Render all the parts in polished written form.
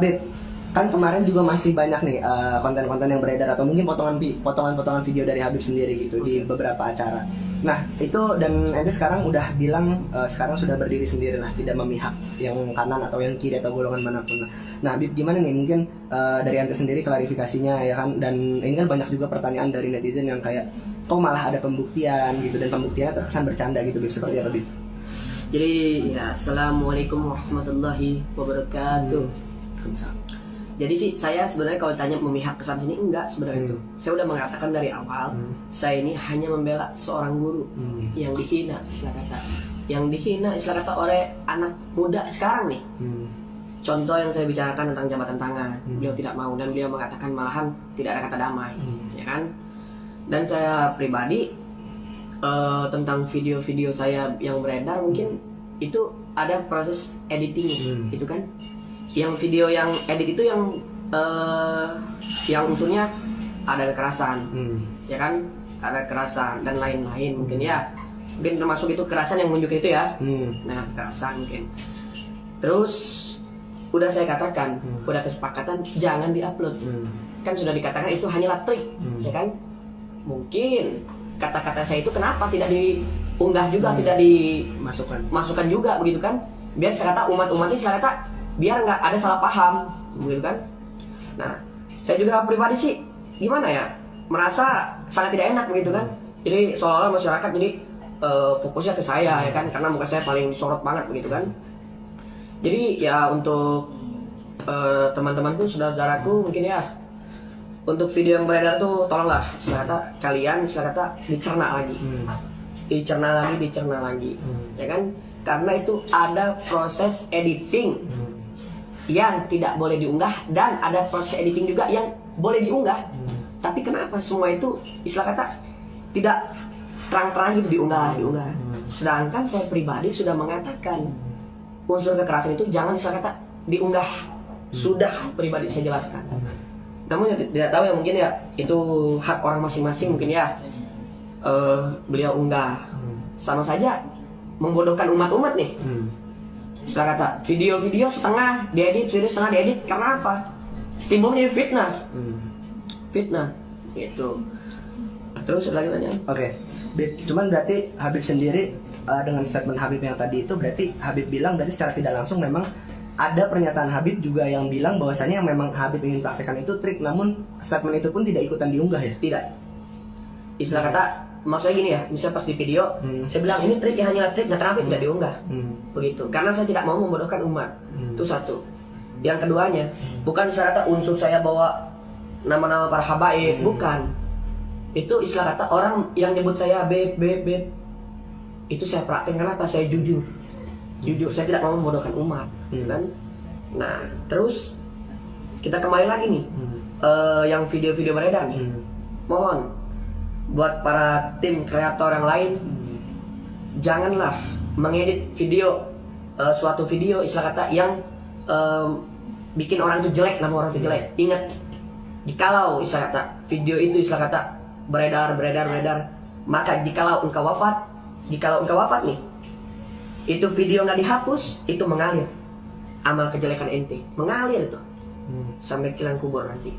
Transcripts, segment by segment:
Beb, kan kemarin juga masih banyak nih konten-konten yang beredar atau mungkin potongan-potongan video dari Habib sendiri gitu di beberapa acara. Nah itu, dan ente sekarang udah bilang sekarang sudah berdiri sendiri lah, tidak memihak yang kanan atau yang kiri atau golongan manapun lah. Nah Habib, gimana nih mungkin dari ente sendiri klarifikasinya ya kan, dan ini kan banyak juga pertanyaan dari netizen yang kayak kok malah ada pembuktian gitu, dan pembuktiannya terkesan bercanda gitu Bib, seperti apa Bib? Jadi ya, assalamualaikum warahmatullahi wabarakatuh. Jadi sih saya sebenarnya kalau ditanya memihak ke sana sini, enggak sebenarnya itu. Saya udah mengatakan dari awal, saya ini hanya membela seorang guru yang dihina istilah kata. Yang dihina istilah kata oleh anak muda sekarang nih. Contoh yang saya bicarakan tentang jabatan tangan, beliau tidak mau dan beliau mengatakan malahan tidak ada kata damai, ya kan? Dan saya pribadi tentang video-video saya yang beredar, mungkin itu ada proses editing gitu kan. Yang video yang edit itu yang unsurnya ada kekerasan, ya kan, ada kekerasan dan lain-lain mungkin ya, mungkin termasuk itu kekerasan yang menunjukkan itu ya. Nah, kekerasan mungkin. Terus udah saya katakan, udah kesepakatan jangan diupload. Kan sudah dikatakan itu hanyalah trik, ya kan. Mungkin kata-kata saya itu kenapa tidak diunggah juga, tidak dimasukkan juga begitu kan, biar saya kata umat-umat ini saya kata biar nggak ada salah paham begitu kan. Nah, saya juga pribadi sih gimana ya, merasa sangat tidak enak begitu kan. Jadi seolah-olah masyarakat jadi fokusnya ke saya ya kan, karena muka saya paling disorot banget begitu kan. Jadi ya untuk teman-temanku, saudara-saudaraku mungkin ya, untuk video yang beredar tuh tolonglah istilah kata kalian istilah kata dicerna lagi, ya kan, karena itu ada proses editing yang tidak boleh diunggah dan ada proses editing juga yang boleh diunggah. Tapi kenapa semua itu istilah kata tidak terang-terang gitu diunggah. Sedangkan saya pribadi sudah mengatakan unsur kekerasan itu jangan istilah kata diunggah. Sudah pribadi saya jelaskan. Namun yang tidak tahu ya mungkin ya itu hak orang masing-masing mungkin ya. Beliau unggah, sama saja membodohkan umat-umat nih. Saya kata video-video setengah diedit, karena apa? Timbul menjadi fitnah gitu. Terus lagi tanya. Oke, cuman berarti Habib sendiri dengan statement Habib yang tadi itu, berarti Habib bilang dari secara tidak langsung memang ada pernyataan Habib juga yang bilang bahwasannya yang memang Habib ingin praktekkan itu trik, namun statement itu pun tidak ikutan diunggah ya? Tidak. Istilah kata maksudnya gini ya, misalnya pas di video saya bilang ini trik yang hanyalah trik, nah kenapa tidak diunggah? Begitu, karena saya tidak mau membodohkan umat. Itu satu. Yang keduanya, bukan istilah kata unsur saya bawa nama-nama para habaib, bukan. Itu istilah kata orang yang nyebut saya beb. Itu saya praktek karena apa? Saya jujur, saya tidak mau membodohkan umat, kan? Nah, terus kita kembali lagi nih, yang video-video beredar nih. Mohon buat para tim kreator yang lain, janganlah mengedit video, suatu video istilah kata yang bikin orang itu jelek, nama orang itu jelek. Ingat, jikalau istilah kata video itu istilah kata beredar, maka jikalau engkau wafat nih, itu video nggak dihapus, itu mengalir amal kejelekan ente, mengalir itu sampai ke liang kubur nanti.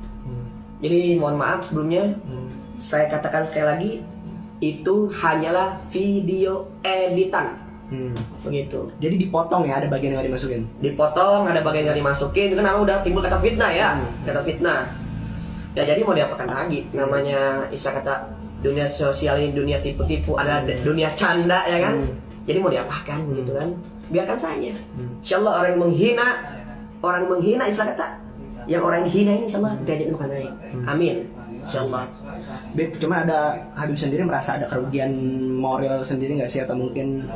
Jadi mohon maaf sebelumnya, saya katakan sekali lagi, itu hanyalah video editan. Begitu. Jadi dipotong ya, ada bagian yang nggak dimasukin? Dipotong, ada bagian yang dimasukin, itu kan namanya udah timbul kata fitnah ya. Kata fitnah. Ya jadi mau diapakan lagi, namanya istilah kata dunia sosial ini dunia tipu-tipu, ada dunia canda ya kan. Jadi mau diapakan gitu kan, biarkan saja. Insyaallah orang menghina istilah kata, yang orang dihina ini insyaallah derajatnya akan naik. Amin, insyaallah. Cuma ada Habib sendiri merasa ada kerugian moral sendiri nggak sih, atau mungkin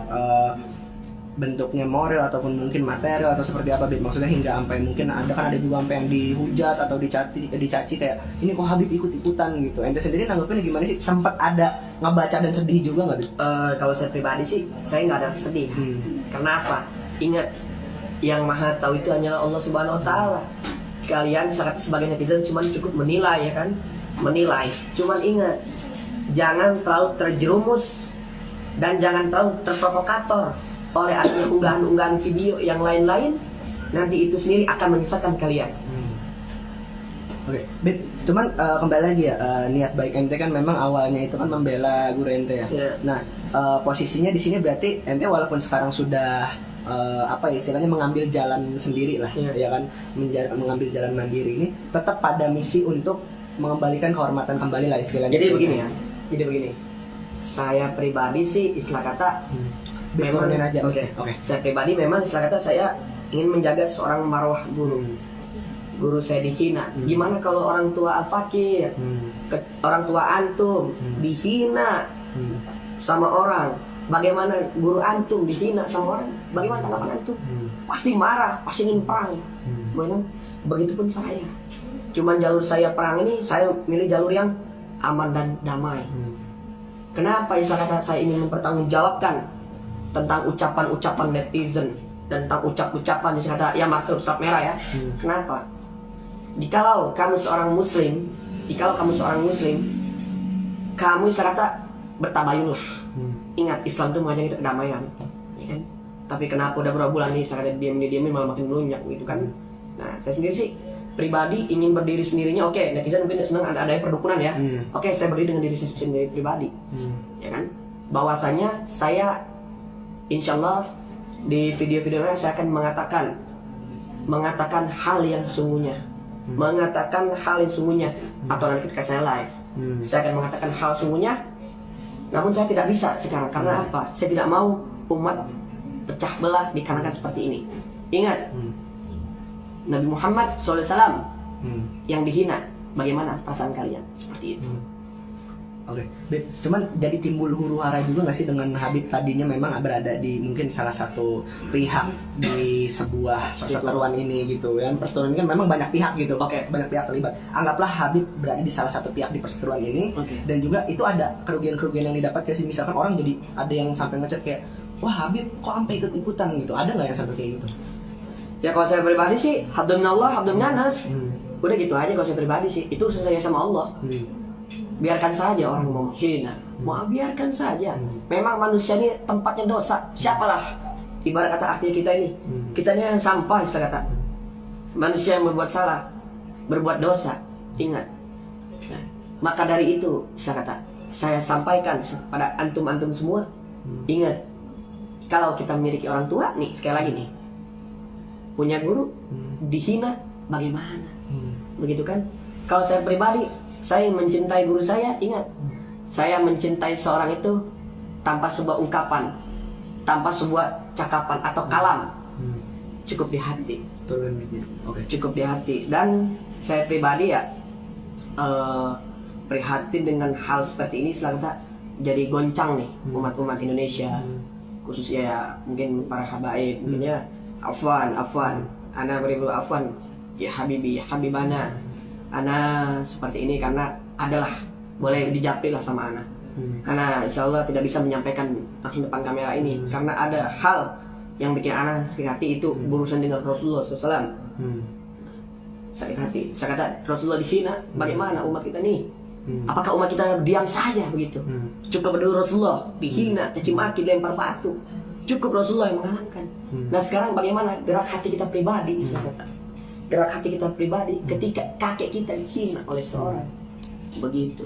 bentuknya moral ataupun mungkin material atau seperti apa Bib? Maksudnya hingga sampai mungkin ada juga sampai yang dihujat atau dicaci kayak ini kok Habib ikut-ikutan gitu. Ente sendiri nanggepinnya gimana sih? Sempat ada ngebaca dan sedih juga nggak Bib? Kalau saya pribadi sih saya nggak ada sedih. Karena apa? Ingat, yang maha tahu itu hanyalah Allah Subhanahu Wa Taala. Kalian sebagai netizen cuma cukup menilai ya kan? Menilai. Cuman ingat, jangan terlalu terjerumus dan jangan terlalu terprovokator oleh adanya unggahan-unggahan video yang lain-lain nanti itu sendiri akan menyesatkan kalian. Oke, Bet, cuman kembali lagi ya, niat baik ente kan memang awalnya itu kan membela guru ente ya. Yeah. Nah, posisinya di sini berarti ente walaupun sekarang sudah apa ya, istilahnya mengambil jalan sendiri lah, ya kan, mengambil jalan mandiri ini, tetap pada misi untuk mengembalikan kehormatan kembali lah istilahnya. Jadi begini ya, jadi begini. Saya pribadi sih istilah kata memang aja. Oke. Saya pribadi memang istilah kata saya ingin menjaga seorang marwah guru. Guru saya dihina. Gimana kalau orang tua al-fakir, orang tua antum dihina sama orang? Bagaimana guru antum dihina sama orang? Bagaimana tanggapan antum? Pasti marah, pasti ingin perang. Begitupun saya. Cuman jalur saya perang ini, saya milih jalur yang aman dan damai. Kenapa istilah kata saya ingin mempertanggungjawabkan tentang ucapan-ucapan netizen dan tentang ucapan istilah kata ya masuk stop merah ya. Kenapa? Jikalau kamu seorang muslim, kamu istilah kata bertabayunlah. Ingat, Islam itu mengajari kita kedamaian, ya kan? Tapi kenapa udah berapa bulan nih istilah kata diam-diam malah makin melunjak gitu kan? Nah, saya sendiri sih pribadi ingin berdiri sendirinya. Oke, netizen mungkin senang ada perdukunan ya. Oke, saya berdiri dengan diri sendiri pribadi, ya kan? Bahwasanya saya insyaallah di video-videonya saya akan mengatakan hal yang sesungguhnya. Atau nanti ketika saya live saya akan mengatakan hal sesungguhnya, namun saya tidak bisa sekarang. Karena apa? Saya tidak mau umat pecah belah dikarenakan seperti ini. Ingat, Nabi Muhammad SAW yang dihina, bagaimana perasaan kalian? Seperti itu. Oke, cuman jadi timbul huru hara juga nggak sih dengan Habib tadinya memang berada di mungkin salah satu pihak di sebuah perseteruan ini gitu kan. Perseteruan ini kan memang banyak pihak gitu, banyak pihak terlibat. Anggaplah Habib berada di salah satu pihak di perseteruan ini, dan juga itu ada kerugian-kerugian yang didapat kayak misalkan orang jadi ada yang sampai ngechat kayak, wah Habib kok sampai ikut-ikutan gitu, ada nggak yang sampai kayak gitu? Ya kalau saya pribadi sih, habdun minallah, habdun minas. Udah gitu aja kalau saya pribadi sih, itu urusan saya sama Allah. Biarkan saja orang mau menghina, mau biarkan saja. Memang manusia ini tempatnya dosa. Siapalah ibarat kata artinya kita ini. Kita ini yang sampah, saya kata. Manusia yang berbuat salah, berbuat dosa. Ingat. Nah, maka dari itu saya kata, saya sampaikan pada antum-antum semua. Ingat, kalau kita memiliki orang tua nih, sekali lagi nih, punya guru dihina, bagaimana? Begitu kan? Kalau saya pribadi, saya mencintai guru saya. Ingat, saya mencintai seorang itu tanpa sebuah ungkapan, tanpa sebuah cakapan atau kalam, cukup di hati. Cukup di hati. Dan saya pribadi ya prihatin dengan hal seperti ini. Selalu jadi goncang nih umat-umat Indonesia, khususnya ya, mungkin para habaib, mungkin ya afwan, ana beribu afwan ya habibi, ya habibana. Ana seperti ini karena adalah boleh dijapri lah sama Ana. Karena insya Allah tidak bisa menyampaikan langsung depan kamera ini, karena ada hal yang bikin Ana sakit hati, itu berurusan dengan Rasulullah SAW. Sakit hati. Saya kata Rasulullah dihina, bagaimana umat kita nih? Apakah umat kita diam saja begitu? Cukup dulu Rasulullah dihina, caci maki, lempar batu. Cukup Rasulullah yang mengalahkan. Nah sekarang bagaimana gerak hati kita pribadi? Saya kata gerak hati kita pribadi ketika kakek kita dihina oleh seorang, begitu.